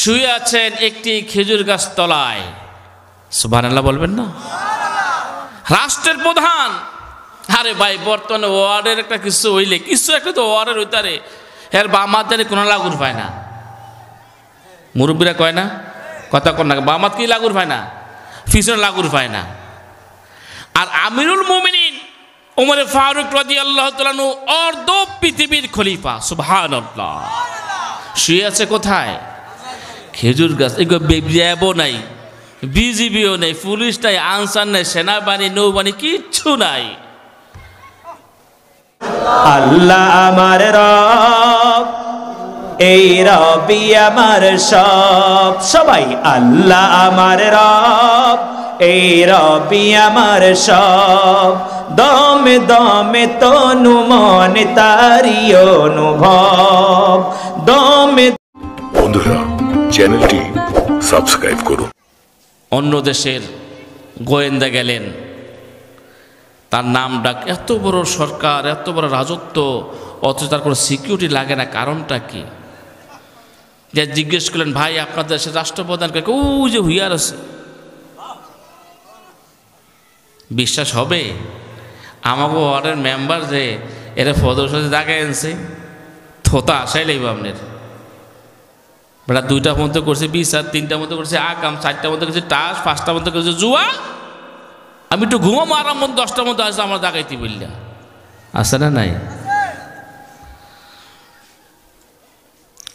শুয়ে আছেন একটি খেজুর গাছ তলায়। সুবহানাল্লাহ বলবেন না? রাষ্ট্রের প্রধান। আরে ভাই, বর্তমানে ওয়ার্ডের একটা কিছু হইলে, কিছু একটা তো ওয়ার্ডের হইতারে এর বামাত জানি কোনো লাগুর পায় না। মুরব্বীরা কয় না, কথা কন না, বামাত কি লাগুর পায় না, পিছনে লাগুর পায় না। আর আমিরুল মুমিনিন ওমর ফারুক রাদিয়াল্লাহু তাআলা আনহু অর্ধ পৃথিবীর খলিফা। সুবহানাল্লাহ। শুয়ে আছে কোথায়? খেজুর গাছ। এগুলো র্যাবও নাই, বিজিবিও নেই, পুলিশ নাই, আনসার নাই, সেনাবাহিনী, নৌবাহিনী, কিচ্ছু নাই। আল্লাহ আমার রব, এই রবি আমার সব। সবাই আল্লাহ আমার রব, এই রবি আমার সব। দমে দমে তনু মনে তারি অনুভব। দমে। বন্ধুরা, চ্যানেলটি সাবস্ক্রাইব করুন। অন্য দেশের গোয়েন্দা গেলেন, তার নাম ডাক, এত বড় সরকার, এত বড় রাজত্ব, অথচ তার কোনো সিকিউরিটি লাগে না, কারণটা কি? যে জিজ্ঞেস করলেন, ভাই আপনার দেশের রাষ্ট্রপ্রধানকে, ও যে হুইয়ার আছে। বিশ্বাস হবে? আমাকে ওয়ার্ডের মেম্বার যে এরা ফদরসাথে জায়গায় আনছে, থোতা আসাই লাগবে আপনার। বেটা 2টার মধ্যে করছে বিচার, 3টার মধ্যে করছে আকাম, 4টার মধ্যে করছে টাস, 5টার মধ্যে করছে জুয়া। আমি একটু ঘুমাবো আরাম মধ্যে, 10টার মধ্যে আসলে আমার জাগাইতে বললা আছে না নাই?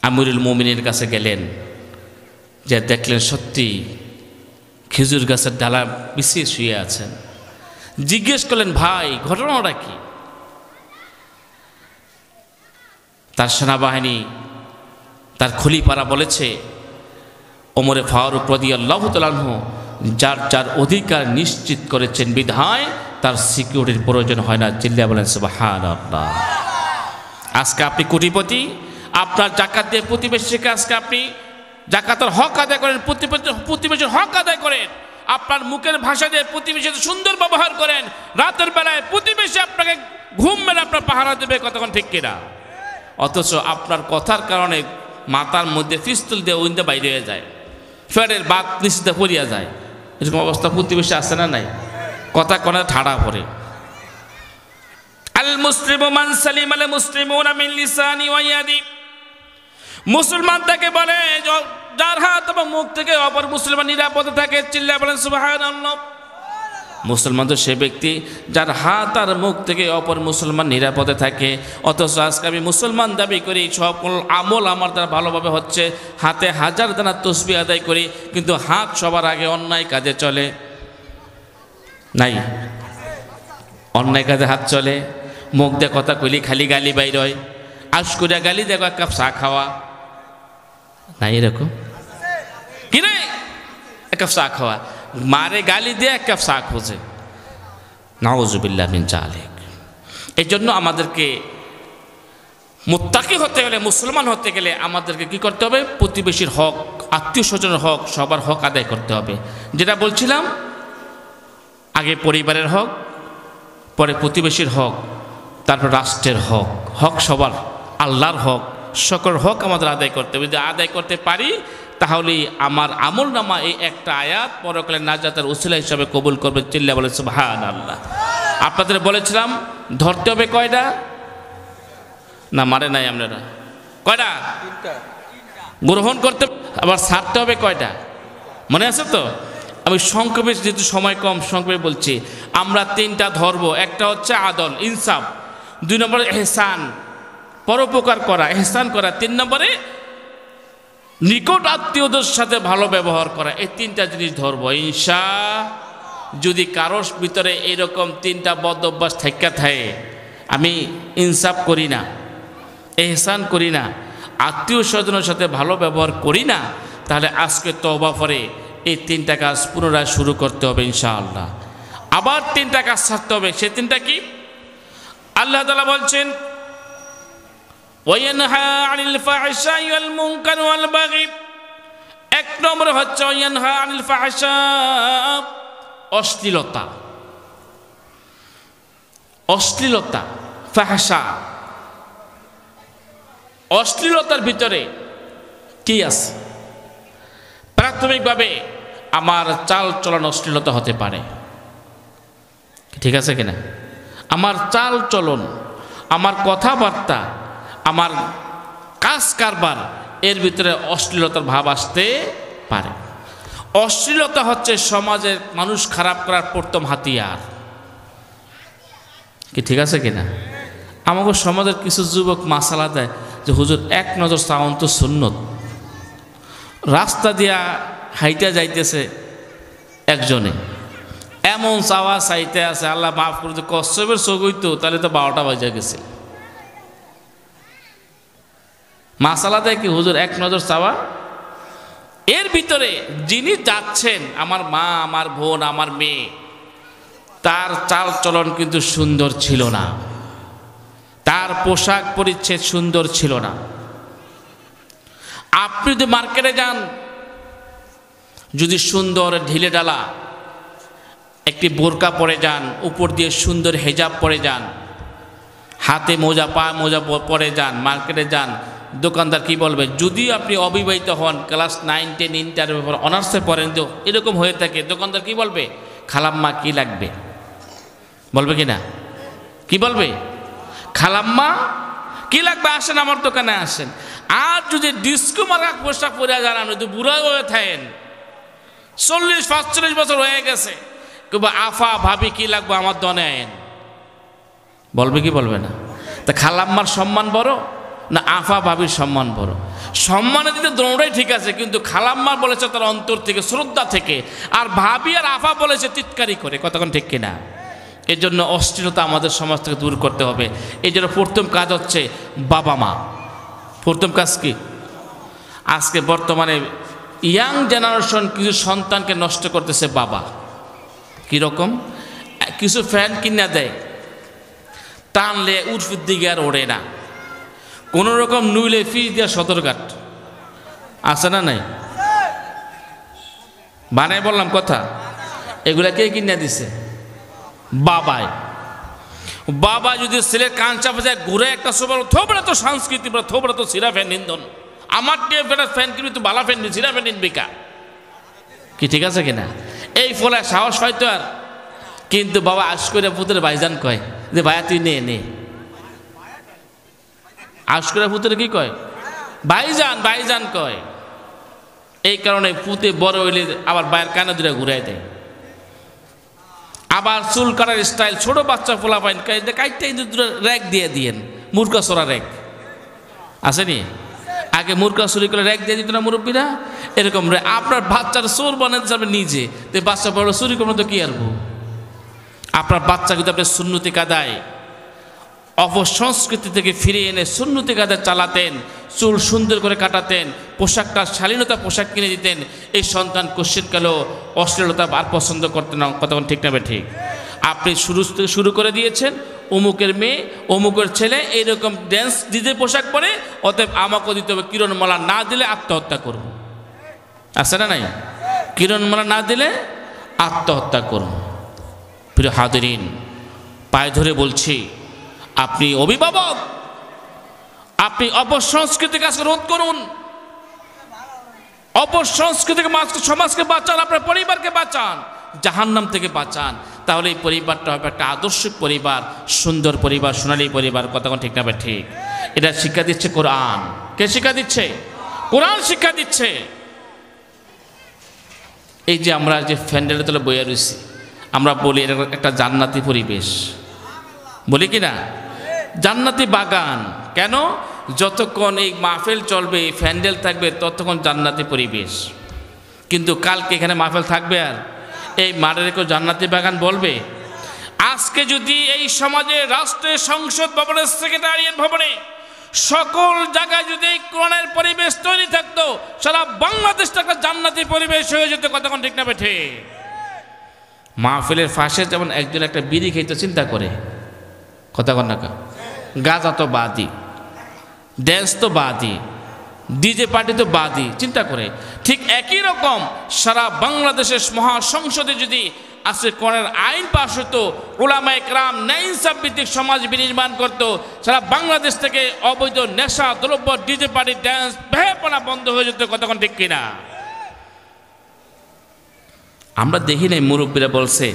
আমিরুল মুমিনের কাছে গেলেন, যে দেখলেন সত্যি খেজুর গাছের ডালা বিছিয়ে শুয়ে আছেন। জিজ্ঞেস করলেন, ভাই ঘটনাটা কি? তার সেনাবাহিনী, তার খলিফারা বলেছে, ওমরে ফারুক রাদিয়াল্লাহু তাআলা আনহু যার যার অধিকার নিশ্চিত করেছেন বিধায় তার সিকিউরিটির প্রয়োজন হয় না। চিল্লায়া বলেন সুবহানাল্লাহ। আজকে আপনি কোটিপতি, আপনার জাকাত দিয়ে প্রতিবেশীকে আজকে আপনি জাকাতের হক আদায় করেন, প্রতিবেশীর হক আদায় করেন, আপনার মুখের ভাষা দিয়ে প্রতিবেশীর সুন্দর ব্যবহার করেন, রাতের বেলায় প্রতিবেশী আপনাকে ঘুম মেরে আপনার পাহারা দেবে, কতক্ষণ ঠিক কিনা? অথচ আপনার কথার কারণে মাথার মধ্যে পিস্তল দিয়ে উইন্দা বাইরে হয়ে যায়, ফেরের বাত নিশ্চিতে পড়িয়া যায়। এরকম অবস্থা প্রতিবেশী আছে না নাই? কথা কনে ঠাড়া পড়ে। আল মুসলিমু মান সালিমা আল মুসলিমুনা মিন লিসানি ওয়া ইয়াদি। মুসলমান তাকে বলে যার হাত এবং মুখ থেকে অপর মুসলমান নিরাপদে থাকে। চিল্লায়া বলেন সুবহানাল্লাহ। মুসলমান তো সে ব্যক্তি যার হাত আর মুখ থেকে অপর মুসলমান নিরাপদে থাকে। অথচ আজকে আমি মুসলমান দাবি করি, সকল আমল আমার দ্বারা ভালোভাবে হচ্ছে, হাতে 1000 দানা তসবিহ আদায় করি, কিন্তু হাত সবার আগে অন্যায় কাজে চলে। নাই, অন্যায় কাজে হাত চলে, মুখ দিয়ে কথা কইলি খালি গালি বাইর হয়, আশ করে গালি দেখো, 1 কাপ চা খাওয়া নাই, এরকম কি নাই? 1 কাপ চা খাওয়া, মারে গালি দিয়ে 1 কাপ চা খোঁজে। নাউজুবিল্লাহ মিন যালিক। এই জন্য আমাদেরকে মুত্তাকি হতে গেলে, মুসলমান হতে গেলে আমাদেরকে কি করতে হবে? প্রতিবেশীর হক, আত্মীয় স্বজনের হক, সবার হক আদায় করতে হবে। যেটা বলছিলাম, আগে পরিবারের হক, পরে প্রতিবেশীর হক, তারপর রাষ্ট্রের হক। হক সবার, আল্লাহর হক, সকল হক আমাদের আদায় করতে হবে। যদি আদায় করতে পারি তাহলেই আমার আমল নামা এই একটা আয়াত পরকালে নাজাতের উসিলা হিসাবে কবুল করবে। চিল্লায়া বলে সুবহানাল্লাহ। আপনাদের বলেছিলাম ধরতে হবে কয়টা? না মারে নাই আপনারা? কয়টা? গ্রহণ করতে, আবার ছাড়তে হবে কয়টা? মনে আছে তো? আমি সংক্ষেপে, যেহেতু সময় কম, সংক্ষেপে বলছি। আমরা 3টা ধরবো। একটা হচ্ছে আদল, ইনসাফ। 2 নম্বরে এহসান, পরোপকার করা, এহসান করা। 3 নম্বরে নিকট আত্মীয়দের সাথে ভালো ব্যবহার করা। এই 3টা জিনিস ধরবো ইনশাআল্লাহ। যদি কারোর ভিতরে এইরকম 3টা বদ অভ্যাস থাইকা থাকে, আমি ইনসাফ করি না, এহসান করি না, আত্মীয় স্বজনের সাথে ভালো ব্যবহার করি না, তাহলে আজকে তওবা করে এই 3টা কাজ পুনরায় শুরু করতে হবে ইনশাআল্লাহ। আবার 3টা কাজ ছাড়তে হবে। সে 3টা কি? আল্লাহ তাআলা বলছেন, ওয়ায়ানহা আনিল ফাহশাই ওয়াল মুনকার ওয়াল বাগি। 1 নম্বর হচ্ছে ওয়ায়ানহা আনিল ফাহশা, অশ্লীলতা। অশ্লীলতা, ফাহশা। অশ্লীলতার ভিতরে কি আছে? প্রাথমিকভাবে আমার চাল চলন অশ্লীলতা হতে পারে, ঠিক আছে কিনা? আমার চাল চলন, আমার কথাবার্তা, আমার কাজ কারবার, এর ভিতরে অশ্লীলতার ভাব আসতে পারে। অশ্লীলতা হচ্ছে সমাজের মানুষ খারাপ করার প্রথম হাতিয়ার, কি ঠিক আছে কিনা? আমাকে সমাজের কিছু যুবক মাসালা দেয় যে হুজুর এক নজর চাওন তো সুন্নত। রাস্তা দিয়া হাইটা যাইতেছে একজনে, এমন চাওয়া চাইতে আছে, আল্লাহ মাফ করে যে কচ্ছপের চোখ হইতো তাহলে তো 12টা বাজে গেছে। মাসালা দেয় কি হুজুর এক নজর চাওয়া। এর ভিতরে যিনি যাচ্ছেন, আমার মা, আমার বোন, আমার মেয়ে, তার চাল চলন কিন্তু সুন্দর ছিল না, তার পোশাক পরিচ্ছদ সুন্দর ছিল না। আপনি যদি মার্কেটে যান, যদি সুন্দর ঢিলে ডালা একটি বোরকা পরে যান, উপর দিয়ে সুন্দর হেজাব পরে যান, হাতে মোজা, পা মোজা পরে যান, মার্কেটে যান, দোকানদার কি বলবে? যদি আপনি অবিবাহিত হন, ক্লাস 9, 10, ইন্টার অনার্সে পড়েন, তো এরকম হয়ে থাকে, দোকানদার কি বলবে? খালাম্মা কি লাগবে বলবে কি না? কি বলবে? খালাম্মা কি লাগবে, আসেন আমার দোকানে আসেন। আর যদি ডিস্কো মার্কা পোশাক পরে যান, যদি বুড়া হয়ে থাকেন, 40-45 বছর হয়ে গেছে, কিংবা আফা ভাবি কি লাগবে আমার দনে আইন, বলবে কি বলবে না? তা খালাম্মার সম্মান বড় না আফা ভাবির সম্মান বড়? সম্মানে দিতে দৌড়াই ঠিক আছে, কিন্তু খালাম্মা বলেছে তার অন্তর থেকে, শ্রদ্ধা থেকে, আর ভাবি আর আফা বলেছে চিৎকারি করে, কতক্ষণ ঠিক কিনা? এর জন্য অশ্লীলতা আমাদের সমাজ থেকে দূর করতে হবে। এই জন্য প্রথম কাজ হচ্ছে বাবা মা। প্রথম কাজ কি? আজকে বর্তমানে ইয়াং জেনারেশন কিছু সন্তানকে নষ্ট করতেছে বাবা। কীরকম? কিছু ফ্যান কিনা দেয়, টানলে উঠফুর দিকে আর ওড়ে না, কোনো রকম নুইলে ফি দিয়া সদরঘাট আছে না নাই? বানাই বললাম কথা, এগুলা কে কিনা দিছে? বাবাই। বাবা যদি ছেলের কান চাপে যায়, ঘুরে একটা সবার থোবড়া তো সংস্কৃতি, থোবড়া তো সিরা ফ্যান নিন্দন, আমার টিএফ ফ্যান কিনবি, তুই বালা ফ্যান সিরা ফ্যান নিনবিকা, কি ঠিক আছে কিনা? এই ফলে সাহস হয়তো আর, কিন্তু বাবা আশ করে পুতের ভাইজান কয় যে ভাইয়া তুই নে নে, আশ করে পুতের কি কয়? ভাইজান, ভাইজান কয়। এই কারণে পুতে বড় হইলে আবার বাইরের কানে দূরে ঘুরাই দেয়। আবার চুল কাটার স্টাইল, ছোট বাচ্চা ফোলা পাইন কাইটটা র্যাক দিয়ে দিয়েন, মূর্খা চোরা র্যাক আসেনি? আগে মূর্খা চুরি করে র্যাক দিয়ে দিত না মুরব্বীরা? এরকম আপনার বাচ্চার চোর বানাতে যাবে নিজে, তো বাচ্চা বড় চুরি করবো তো কি আরবো? আপনার বাচ্চা কিন্তু আপনি সুন্নতি কাদায় অপসংস্কৃতি থেকে ফিরিয়ে এনে সুন্নতি কাদায় চালাতেন, চুল সুন্দর করে কাটাতেন, পোশাকটা শালীনতা পোশাক কিনে দিতেন, এই সন্তান কোশ্চিনকালেও অশ্লীলতা আর পছন্দ করতেন না, কতক্ষণ ঠিক না ঠিক? আপনি শুরু করে দিয়েছেন, অমুকের মেয়ে, অমুকের ছেলে এইরকম ড্যান্স ডিজে পোশাক পরে, অতএব আমাকেও দিতে হবে। কিরণমালা না দিলে আত্মহত্যা করব, আছে না নাই? কিরণমালা না দিলে আত্মহত্যা করব। প্রিয় হাদিরিন, পায়ে ধরে বলছি, আপনি অভিভাবক, আপনি অপসংস্কৃতিকে আজকে রোধ করুন, অপসংস্কৃতিকে সমাজকে বাঁচান, আপনার পরিবারকে বাঁচান, জাহান্নাম থেকে বাঁচান। তাহলে এই পরিবারটা হবে একটা আদর্শ পরিবার, সুন্দর পরিবার, সোনালী পরিবার, কতক্ষণ ঠিক না ঠিক? এটা শিক্ষা দিচ্ছে কোরআন। কে শিক্ষা দিচ্ছে? কোরআন শিক্ষা দিচ্ছে। এই যে আমরা যে ফ্যান্ডেলের তলে বইয়া রয়েছি, আমরা বলি এটা একটা জান্নাতি পরিবেশ, বলি কি না? জান্নাতি বাগান। কেন? যতক্ষণ এই মাহফিল চলবে, এই ফ্যান্ডেল থাকবে, ততক্ষণ জান্নাতি পরিবেশ। কিন্তু কালকে এখানে মাহফিল থাকবে আর এই মাঠের কেউ জান্নাতি বাগান বলবে? আজকে যদি এই সমাজে রাষ্ট্রের সংসদ ভবনের সেক্রেটারিয়েট ভবনে সকল জায়গায় যদি এই কোরআনের পরিবেশ তৈরি থাকতো, সারা বাংলাদেশটা একটা জান্নাতি পরিবেশ হয়ে যেত, কতক্ষণ ঠিক না বেঠে? মাহফিলের ফাঁসে যেমন একজন একটা বিড়ি খেতে চিন্তা করে, কতক্ষণ না? গাঁজা তো বাদই, ড্যান্স তো বাদই, ডিজে পার্টি তো বাদই, চিন্তা করে। ঠিক একই রকম সারা বাংলাদেশের মহাসংসদে যদি আজকে কোরআনের আইন পাশ হতো, উলামায়ে কেরাম ন্যায় ইনসাফ ভিত্তিক সমাজ বিনির্মাণ করতো, সারা বাংলাদেশ থেকে অবৈধ নেশা দ্রব্য, ডিজে পার্টি, ড্যান্স, বেহাপনা বন্ধ হয়ে যেত, কতক্ষণ ঠিক কিনা? আমরা দেখি নাই, মুরব্বীরা বলছে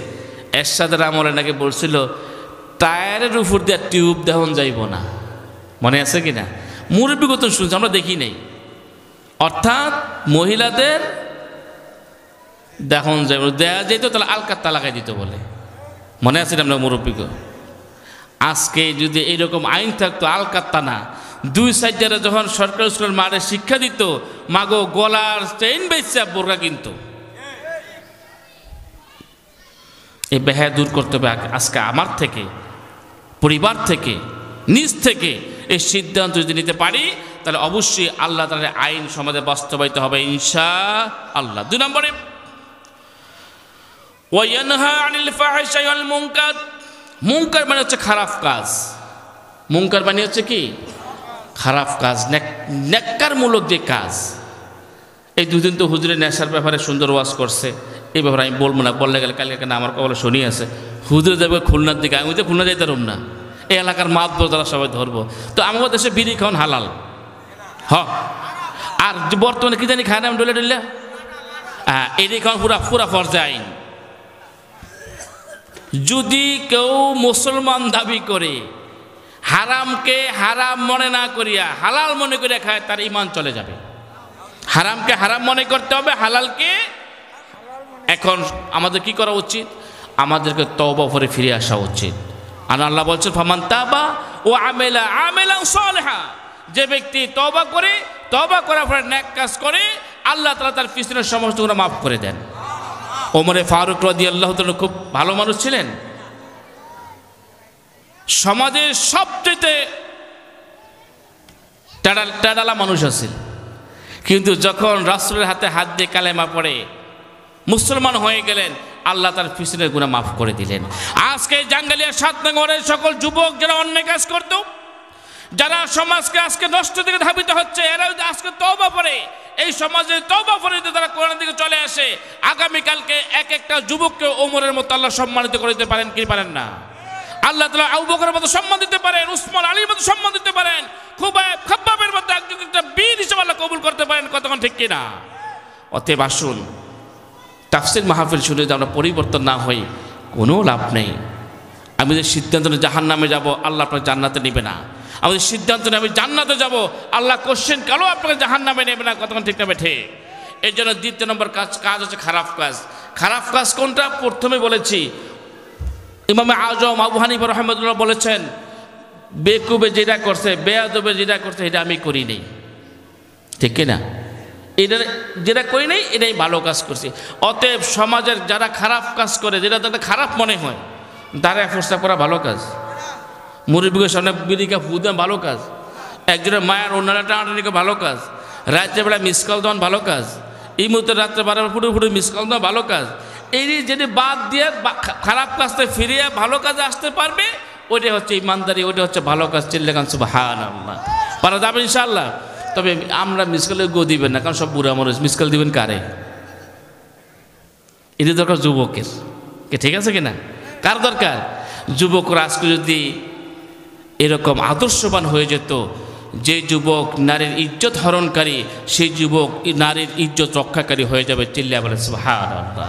এরশাদের আমলে নাকি বলছিল টায়ারের উপর দিয়ে টিউব দেহন যাইব না, মনে আছে কি না? মুরব্বীগত শুনছি, আমরা দেখি নাই। অর্থাৎ মহিলাদের দেহন যাইব, দেয়া যেত তাহলে আলকাত্তা লাগাই দিত বলে, মনে আছে আমরা মুরব্বীগ। আজকে যদি এইরকম আইন থাকতো, আলকাত্তা না, 2 সাইডে যখন সরকারি স্কুলের মাঠে শিক্ষা দিত, মাগো গলার চেইন বেচা বোরকা কিন্তু এই বেহায়া দূর করতে হবে আজকে আমার থেকে, পরিবার থেকে, নিজ থেকে। এই সিদ্ধান্ত যদি নিতে পারি তাহলে অবশ্যই আল্লাহ তাআলার আইন সমাজে বাস্তবায়িত হবে ইনশাআল্লাহ। 2 নম্বরে ওয়ায়ানহা আনিল ফাহশা ওয়াল মুনকার। মুনকার মানে হচ্ছে খারাপ কাজ। মুনকার মানে হচ্ছে কি? খারাপ কাজ, নেককারমূলক যে কাজ। এই 2 দিন তো হুজুরের নেশার ব্যাপারে সুন্দর ওয়াজ করছে, এই ব্যাপারে আমি বলবো না, বললে গেলে কালকে কেন আমার কবলে শুনি আছে। হুজুরে যাবে খুলনার দিকে, আমি তো খুলনা যাইতাম না, এই এলাকার মাতবর তারা সবাই ধরবো। তো আমাদের দেশে বিড়ি খাওয়ান হালাল, আর বর্তমানে কি জানি খায় না ডলে ডলে, এটি খাওয়ান পুরা ফরজে আইন। যদি কেউ মুসলমান দাবি করে হারামকে হারাম মনে না করিয়া হালাল মনে করিয়া খায়, তার ঈমান চলে যাবে। হারামকে হারাম মনে করতে হবে, হালালকে। এখন আমাদের কি করা উচিত? আমাদেরকে তওবা করে ফিরে আসা উচিত। আর আল্লাহ বলছেন ফামান তাবা ও আমেলা আমেলান সালিহা, যে ব্যক্তি তওবা করে, তওবা করার পরে নেক কাজ করে, আল্লাহ তাআলা তার পিছনের সমস্ত গুনাহ মাফ করে দেন। ওমরে ফারুক রাদিয়াল্লাহু তাআলা খুব ভালো মানুষ ছিলেন, সমাজের সবচেয়ে টাডালা মানুষ আছেন, কিন্তু যখন রাসূলের হাতে হাত দিয়ে কালেমা পড়ে মুসলমান হয়ে গেলেন, আল্লাহ তার পিছনের গুনাহ মাফ করে দিলেন। আজকে জাঙ্গালিয়া 7 নম্বরের সকল যুবক যারা অন্যায় কাজ করত, যারা সমাজকে আজকে নষ্ট দিকে ধাবিত হচ্ছে, এরা যদি আজকে তওবা করে, এই সমাজে তওবা করে তারা কোরআনের দিকে চলে আসে, আগামীকালকে এক একটা যুবককে ওমরের মতো আল্লাহ সম্মানিত করে দিতে পারেন কি পারেন না? আল্লাহ তাআলা আবু বকরের মতো সম্মান দিতে পারেন, উসমান আলীর মতো সম্মান দিতে পারেন, খুবাইব খাব্বাবের মতো একজন একটা বীর হিসেবে আল্লাহ কবুল করতে পারেন। কতক্ষণ ঠিক কিনা? অতএব আসুন, তাফসীর মাহফিল শুনে যদি আমরা পরিবর্তন না হই, কোনো লাভ নেই। আমি যে সিদ্ধান্ত নিয়ে জাহান্নামে যাব, আল্লাহ আপনাকে জান্নাতে নেবে না। আমাদের সিদ্ধান্ত নিয়ে আমি জান্নাতে যাব, আল্লাহ কোশ্চেন কালো আপনাকে জাহান্নামে নেবে না। কতক্ষণ ঠিক নেবে ঠিক? এই জন্য 2 নম্বর কাজ হচ্ছে খারাপ কাজ। খারাপ কাজ কোনটা? প্রথমে বলেছি, ইমামে আজম আবু হানিফা রাহমাতুল্লাহ বলেছেন, বেকুবে যেটা করছে, বেয়াদবে যেটা করছে, এটা আমি করি নাই, ঠিক কিনা? এটা যেটা করি নাই, এটাই ভালো কাজ করছি। অতএব সমাজের যারা খারাপ কাজ করে, যেটা তাদের খারাপ মনে হয়, দাঁড়ায় ফোর্সা করা ভালো কাজ। মুরব্বীর সামনে বিড়িকা ফু দেওয়া ভালো কাজ। একজনের মায়ের অন্যান্য টানাটানিকে ভালো কাজ। রাত্রেবেলা মিস কল দেওয়ান ভালো কাজ। এই মুহূর্তে রাত্রে 12 ফুটে মিস কল দেওয়া ভালো কাজ। এই যদি বাদ দিয়ে খারাপ কাজটা ফিরিয়ে ভালো কাজে আসতে পারবে, ওইটাই হচ্ছে ইমানদারি, ওইটা হচ্ছে ভালো কাজ। চিল্লাগান সুবহানাল্লাহ, পারা যাবে ইনশাআল্লাহ। তবে আমরা মিসকালে গো দিবেন না, কারণ সব বুড়া মানুষ। মিসকাল দিবেন কারে? এটা দরকার যুবকের, ঠিক আছে কিনা? কার দরকার? যুবকরা আজকে যদি এরকম আদর্শবান হয়ে যেত, যে যুবক নারীর ইজ্জত হরণকারী, সেই যুবক নারীর ইজ্জত রক্ষাকারী হয়ে যাবে। চিল্লা বলে সুবহানাল্লাহ।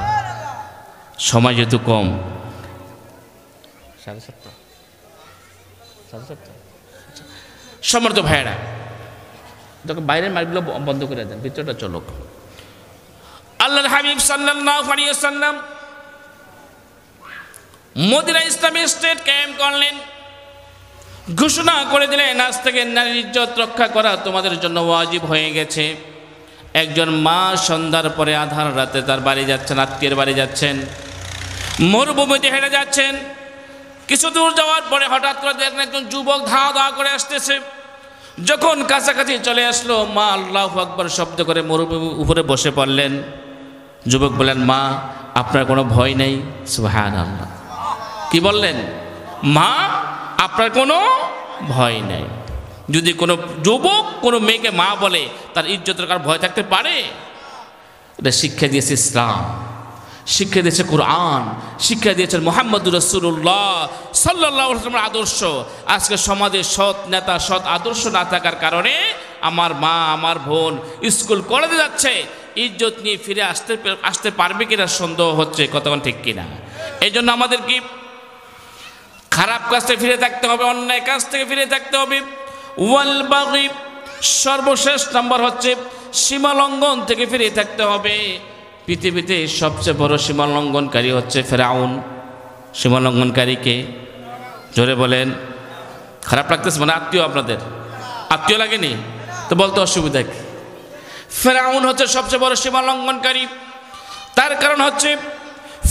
সময় যেহেতু কম, 7:30 সমর্থ ভাইয়েরা, বাইরের মাইকগুলো বন্ধ করে দেন, ভিতরটা চলুক। আল্লাহর হাবিব সাল্লাল্লাহু আলাইহি ওয়াসাল্লাম মদিনা ইসলামী স্টেট কায়েম করলেন, ঘোষণা করে দিলেন, আজ থেকে নারীর ইজ্জত রক্ষা করা তোমাদের জন্য ওয়াজিব হয়ে গেছে। একজন মা সন্ধ্যার পরে আধার রাতে তার বাড়ি যাচ্ছেন, আত্মীয়ের বাড়ি যাচ্ছেন, মরুভূমিতে হেঁটে যাচ্ছেন। কিছু দূর যাওয়ার পরে হঠাৎ করে দেখলেন একজন যুবক ধাওয়া ধাওয়া করে আসতেছে। যখন কাছাকাছি চলে আসলো, মা আল্লাহু আকবার শব্দ করে মরুভূমির উপরে বসে পড়লেন। যুবক বললেন, মা আপনার কোনো ভয় নেই? সুবহানাল্লাহ। কি বললেন? মা আপনার কোনো ভয় নেই। যদি কোনো যুবক কোনো মেয়েকে মা বলে, তার ইজ্জতের কার ভয় থাকতে পারে? এটা শিক্ষা দিয়েছে ইসলাম, শিক্ষা দিয়েছে কোরআন, শিক্ষা দিয়েছেন মুহাম্মদুর রাসূলুল্লাহ সাল্লাল্লাহু আলাইহি ওয়াসাল্লামের আদর্শ। আজকে সমাজে সৎ নেতা, সৎ আদর্শ না থাকার কারণে আমার মা, আমার বোন স্কুল কলেজে যাচ্ছে, ইজ্জত নিয়ে ফিরে আসতে পারবে কিনা সন্দেহ হচ্ছে, কতক্ষণ ঠিক কিনা। এই জন্য আমাদের কি খারাপ কাজ থেকে ফিরে থাকতে হবে, অন্যায় কাজ থেকে ফিরে থাকতে হবে। ওয়াল বাগি, সর্বশেষ নাম্বার হচ্ছে সীমা লঙ্ঘন থেকে ফিরে থাকতে হবে। পৃথিবীতে সবচেয়ে বড় সীমা লঙ্ঘনকারী হচ্ছে ফেরাউন। সীমা লঙ্ঘনকারীকে জোরে বলেন। খারাপ লাগতেছে মানে আত্মীয়, আপনাদের আত্মীয় লাগেনি তো বলতে অসুবিধা কি? ফেরাউন হচ্ছে সবচেয়ে বড় সীমা লঙ্ঘনকারী। তার কারণ হচ্ছে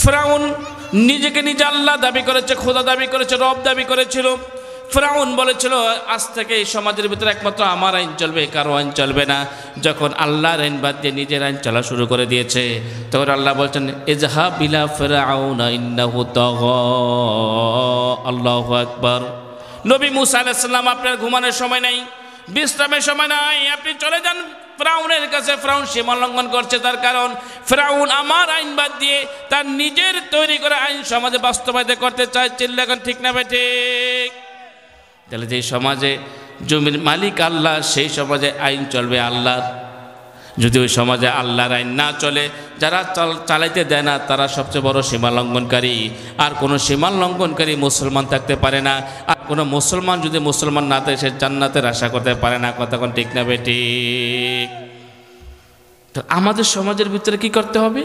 ফেরাউন নিজেকে নিজে আল্লাহ দাবি করেছে, খোদা দাবি করেছে, রব দাবি করেছিল। ফেরাউন বলেছিল আজ থেকে এই সমাজের ভিতরে একমাত্র আমার আইন চলবে, কারো আইন চলবে না। যখন আল্লাহর আইন বাদ দিয়ে নিজের আইন চলা শুরু করে দিয়েছে, তখন আল্লাহ বলছেন ইজহাব ইলা ফিরআউনা ইন্নাহু তাগা। আল্লাহু আকবার। নবী মুসা আলাইহিস সালাম, আপনার ঘুমানোর সময় নাই, বিশ্রামের সময় নাই, আপনি চলে যান ফেরাউনের কাছে। ফেরাউন সীমা লঙ্ঘন করছে, তার কারণ ফেরাউন আমার আইন বাদ দিয়ে তার নিজের তৈরি করা আইন সমাজে বাস্তবায়িত করতে চায়। চিল্লা এখন ঠিক না ভাই ঠিক? তাহলে যে সমাজে জমির মালিক আল্লাহ, সেই সমাজে আইন চলবে আল্লাহর। যদি ওই সমাজে আল্লাহর আইন না চলে, যারা চালাইতে দেয় না, তারা সবচেয়ে বড় সীমা লঙ্ঘনকারী। আর কোনো সীমা লঙ্ঘনকারী মুসলমান থাকতে পারে না। আর কোনো মুসলমান যদি মুসলমান না থাকে, সে জান্নাতের আশা করতে পারে না। কতক্ষণ ঠিক না বেটি? তো আমাদের সমাজের ভিতরে কি করতে হবে?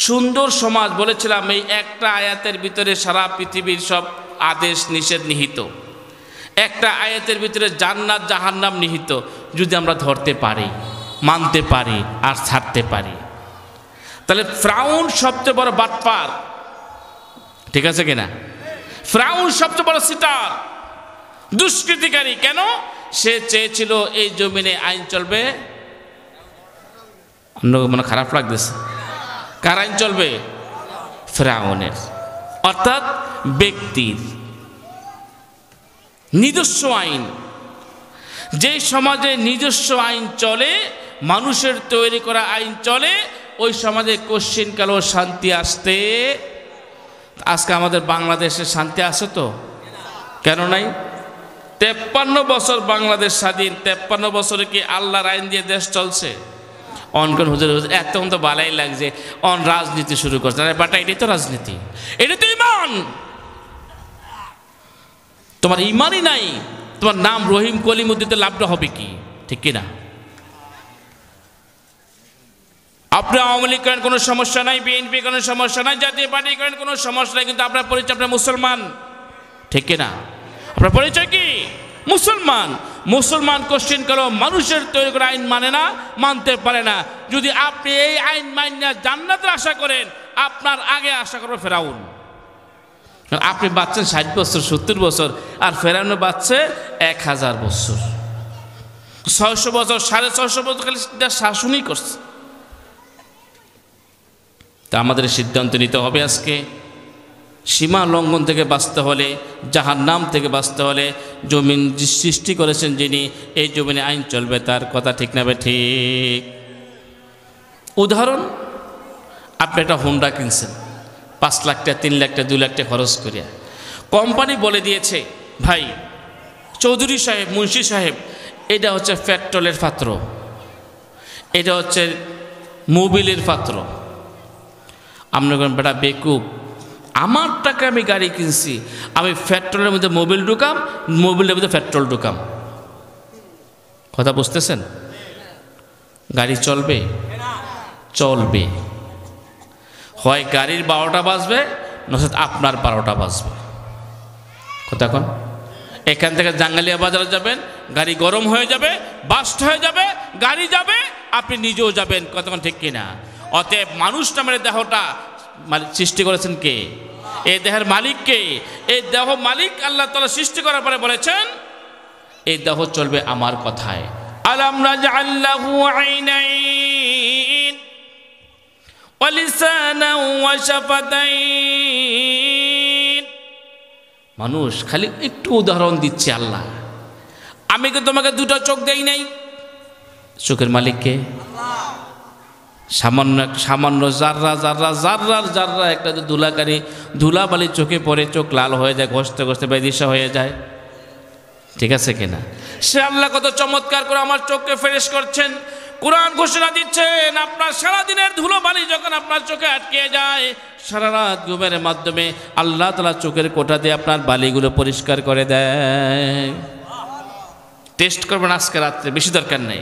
সুন্দর সমাজ বলেছিলাম, এই একটা আয়াতের ভিতরে সারা পৃথিবীর সব আদেশ নিষেধ নিহিত। একটা আয়াতের ভিতরে জান্নাত জাহান্নাম নিহিত। যদি আমরা ধরতে পারি, মানতে পারি আর ছাড়তে পারি, তাহলে ফেরাউন সবচেয়ে বড় বাটপার, ঠিক আছে কিনা? ফেরাউন সবচেয়ে বড় সিটার, দুষ্কৃতিকারী। কেন? সে চেয়েছিল এই জমিনে আইন চলবে। অন্য মানে খারাপ লাগতেছে, কার আইন চলবে? ফেরাউনের, অর্থাৎ ব্যক্তির নিজস্ব আইন। যে সমাজে নিজস্ব আইন চলে, মানুষের তৈরি করা আইন চলে, ওই সমাজে কোশ্চিনকালেও শান্তি আসতে। আজকে আমাদের বাংলাদেশে শান্তি আছে তো? কেন নাই? 53 বছর বাংলাদেশ স্বাধীন। 53 বছরে কি আল্লাহর আইন দিয়ে দেশ চলছে? অনকন হুজুর এত তো বালাই লাগছে, রাজনীতি শুরু করছে। আরে বাটা, এটাই তো রাজনীতি, এটা তো ইমান। তোমার ইমানই নাই, তোমার নাম রহিম কলিমুদ্দিতে লাভটা হবে কি? ঠিক কিনা? আপনি আওয়ামী লীগ করেন কোনো সমস্যা নাই, বিএনপি কোনো সমস্যা নাই, জাতীয় পার্টি করেন কোনো সমস্যা নাই, কিন্তু আপনার পরিচয় আপনার মুসলমান, ঠিক কিনা? আপনার পরিচয় কি? মুসলমান। মুসলমান কোশ্চিন করো, মানুষের তৈরি করা আইন মানে না, মানতে পারে না। যদি আপনি এই আইন মাইনা জান্নাতের আশা করেন, আপনার আগে আশা করবে ফেরাউন। আপনি বাঁচছেন 60 বছর 70 বছর, আর ফেরাউন বাঁচছে 1000 বছর, 600 বছর, 650 বছর খালি শাসনই করছে। তা আমাদের সিদ্ধান্ত নিতে হবে আজকে, সীমা লঙ্ঘন থেকে বাঁচতে হলে, জাহান্নাম থেকে বাঁচতে হলে, জমিন সৃষ্টি করেছেন যিনি, এই জমিনে আইন চলবে তার। কথা ঠিক না ঠিক? উদাহরণ, আপনি একটা হোন্ডা কিনছেন 5 লাখ টাকা, 3 লাখ টাকা, 2 লাখ টাকা খরচ করিয়া। কোম্পানি বলে দিয়েছে, ভাই চৌধুরী সাহেব, মুন্সি সাহেব, এটা হচ্ছে পেট্রোলের পাত্র, এটা হচ্ছে মোবিলের পাত্র। আপনার বেটা বেকুব, আমার টাকা আমি গাড়ি কিনছি, আমি পেট্রোলের মধ্যে মোবিল ঢুকাম, মোবিলের মধ্যে পেট্রোল ঢুকাম। কথা বুঝতেছেন? গাড়ি চলবে? চলবে। হয় গাড়ির 12টা বাজবে, নচেত আপনার 12টা বাজবে। কথা কোন? এখান থেকে জাঙ্গালিয়া বাজারে যাবেন, গাড়ি গরম হয়ে যাবে, বাস্ট হয়ে যাবে, গাড়ি যাবে, আপনি নিজেও যাবেন। কতক্ষণ ঠিক কিনা? অতএব মানুষ নামের দেহটা সৃষ্টি করেছেন কে? এই দেহের মালিক কে? এই দেহ মালিক আল্লাহ তাআলা সৃষ্টি করার পরে বলেছেন, এই দেহ চলবে আমার কথায়। আলাম নাজআল লাহু আইনাইন ওয়া লিসানান ওয়া শাফাতাইন। মানুষ খালি একটু উদাহরণ দিচ্ছে আল্লাহ। আমি কি তোমাকে 2টা চোখ দেই নাই? চোখের মালিক কে? সামান্য সামান্য জাররা জাররা জাররার জাররা একটা ধুলাকারী ধুলাবালি চোখে পড়ে, চোখ লাল হয়ে যায়, ঘষতে ঘষতে বেদিশা হয়ে যায়, ঠিক আছে কিনা? সে আল্লাহ কত চমৎকার করে আমার চোখকে ফ্রেশ করছেন। কোরআন ঘোষণা দিচ্ছেন, আপনার সারাদিনের ধুলোবালি যখন আপনার চোখে আটকে যায়, সারা রাত ঘুমের মাধ্যমে আল্লাহ তাআলা চোখের কোটা দিয়ে আপনার বালিগুলো পরিষ্কার করে দেয়। টেস্ট করবেন আজকে রাত্রে, বেশি দরকার নেই।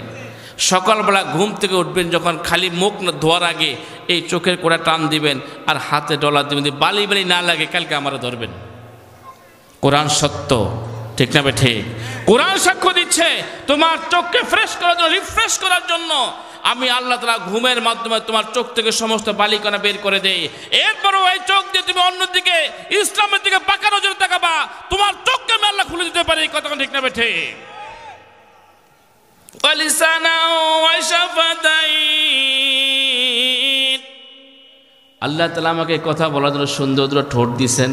সকালবেলা ঘুম থেকে উঠবেন যখন, খালি মুখ ধোয়ার আগে এই চোখের কোটা টান দিবেন আর হাতে ডলার দিবেন, বালি বালি না লাগে কালকে আমারও ধরবেন। কোরআন সত্য, ঠিক না বেঠে? কোরআন সাক্ষ্য দিচ্ছে তোমার চোখকে ফ্রেশ করার জন্য, রিফ্রেশ করার জন্য আমি আল্লাহ তাআলা ঘুমের মাধ্যমে তোমার চোখ থেকে সমস্ত বালিকণা বের করে দেই। এরপরও এই চোখ দিয়ে তুমি অন্যদিকে ইসলামের দিকে পাকা নজরে তাকাবা, তোমার চোখকে আমি আল্লাহ খুলে দিতে পারি। কথা ঠিক না বেঠে? আল্লাহ তাআলা আমাকে কথা বলার জন্য সুন্দর ঠোঁট দিছেন,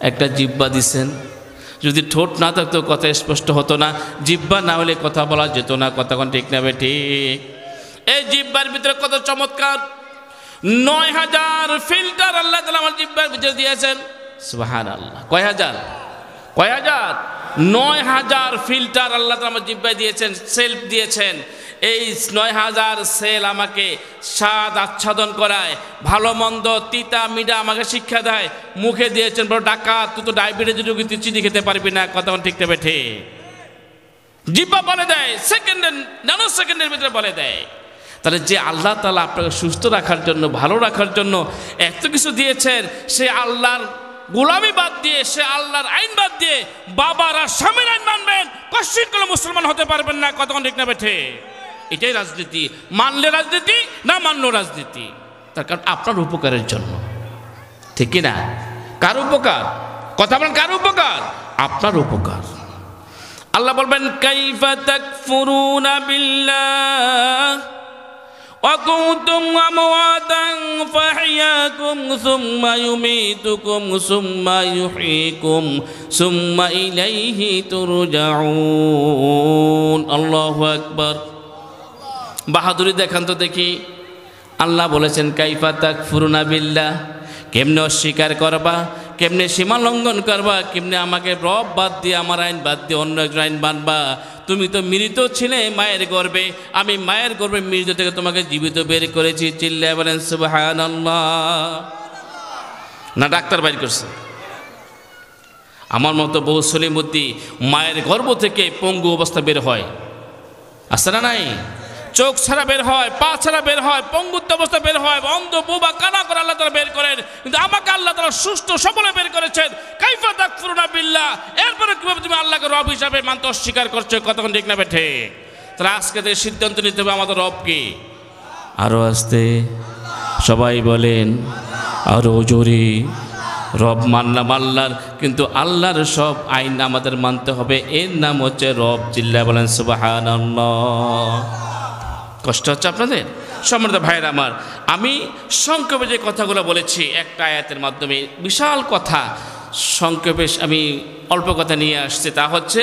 একটা জিহ্বা দিছেন। যদি ঠোঁট না থাকতো কথা স্পষ্ট হতো না, জিহ্বা না হলে কথা বলা যেত না। কথা ঠিক না ঠিক? এই জিহ্বার ভিতরে কত চমৎকার ৯,০০০ ফিল্টার আল্লাহ তাআলা আমার জিহ্বার ভিতরে দিয়েছেন। সুবহানাল্লাহ। কয় হাজার? ৯,০০০ ফিল্টার আল্লাহ তাআলা আমার জিহ্বায় দিয়েছেন, সেলফ দিয়েছেন। এই ৯,০০০ সেল আমাকে স্বাদ আচ্ছাদন করায়, ভালো মন্দ তিতা মিঠা আমাকে শিক্ষা দেয়। মুখে দিয়েছেন বড় ডাকাত, তুই তো ডায়াবেটিস রোগী, তুই চিনি খেতে পারবি না। কথা ঠিক না বেঠে? জিহ্বা বলে দেয়, সেকেন্ডের ন্যানো সেকেন্ডের ভিতরে বলে দেয়। তাহলে যে আল্লাহ তাআলা আপনাকে সুস্থ রাখার জন্য, ভালো রাখার জন্য এত কিছু দিয়েছেন, সে আল্লাহর গোলামি বাদ দিয়ে, সে আল্লাহর আইন বাদ দিয়ে বাবার আর স্বামীর আইন মানবেন, কশিন করে মুসলমান হতে পারবেন না। কতক্ষণ ঠিক না বেঠে? এটাই রাজনীতি। মানলে রাজনীতি, না মানলেও রাজনীতি। তার কারণ আপনার উপকারের জন্য, ঠিক কি না? কার উপকার? কথা বলেন, কার উপকার? আপনার উপকার। আল্লাহ বলবেন, কাইফা তাকফুরুনা বিল্লাহ وكنتم أمواتا فأحياكم ثم يميتكم ثم يحييكم ثم إليه ترجعون। আল্লাহু আকবার। বাহাদুরি দেখান তো দেখি। আল্লাহ বলেছেন, কাইফা তাকফুরুনা বিল্লাহ, কেমনে অস্বীকার করবা, কেমনে সীমা লঙ্ঘন করবা, কেমনে আমাকে রব বাদ দিয়ে, আমার আইন বাদ দিয়ে অন্য একজন আইন মানবা। তুমি তো মৃত ছিলে মায়ের গর্ভে, আমি মায়ের গর্ভে মৃত থেকে তোমাকে জীবিত বের করেছি। চিল্লায় বলেন সুবহানাল্লাহ। না ডাক্তার বাইর করছে? আমার মতো বহু সলিমুদ্দি মায়ের গর্ভ থেকে পঙ্গু অবস্থা বের হয়, আছে না নাই? চোখ ছাড়া বের হয়, পা ছাড়া বের হয়, পঙ্গুত্ব অবস্থা বের হয়, অন্ধ বোবা কানা করে আল্লাহ তাআলা বের করেন। কিন্তু আমাকে আল্লাহ তাআলা সুস্থ সবলে বের করেছেন। কাইফা তাকফুরুনা বিল্লাহ, এরপরে কিভাবে তুমি আল্লাহকে রব হিসাবে মানতে অস্বীকার করছো? কতক্ষণ ঠিক না বেঠে? তাহলে আজকে থেকে সিদ্ধান্ত নিতে হবে আমাদের রব কি। আরো আস্তে সবাই বলেন, আরো জোরে। রব মানলাম আল্লাহর, কিন্তু আল্লাহর সব আইন আমাদের মানতে হবে। এর নাম হচ্ছে রব। চিল্লায় বলেন সুবহানাল্লাহ। কষ্ট হচ্ছে আপনাদের? সম্মানিত ভাইয়েরা আমার, আমি সংক্ষেপে যে কথাগুলো বলেছি একটা আয়াতের মাধ্যমে, বিশাল কথা সংক্ষেপে আমি অল্প কথা নিয়ে আসছি। তা হচ্ছে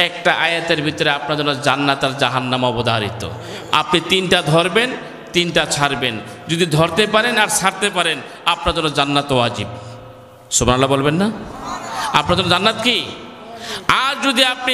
একটা আয়াতের ভিতরে আপনার জন্য জান্নাত আর জাহান্নাম অবধারিত। আপনি 3টা ধরবেন, 3টা ছাড়বেন। যদি ধরতে পারেন আর ছাড়তে পারেন, আপনার জন্য জান্নাত ওয়াজিব। সুবহানাল্লাহ বলবেন না? আপনার জন্য জান্নাত কি? আর যদি আপনি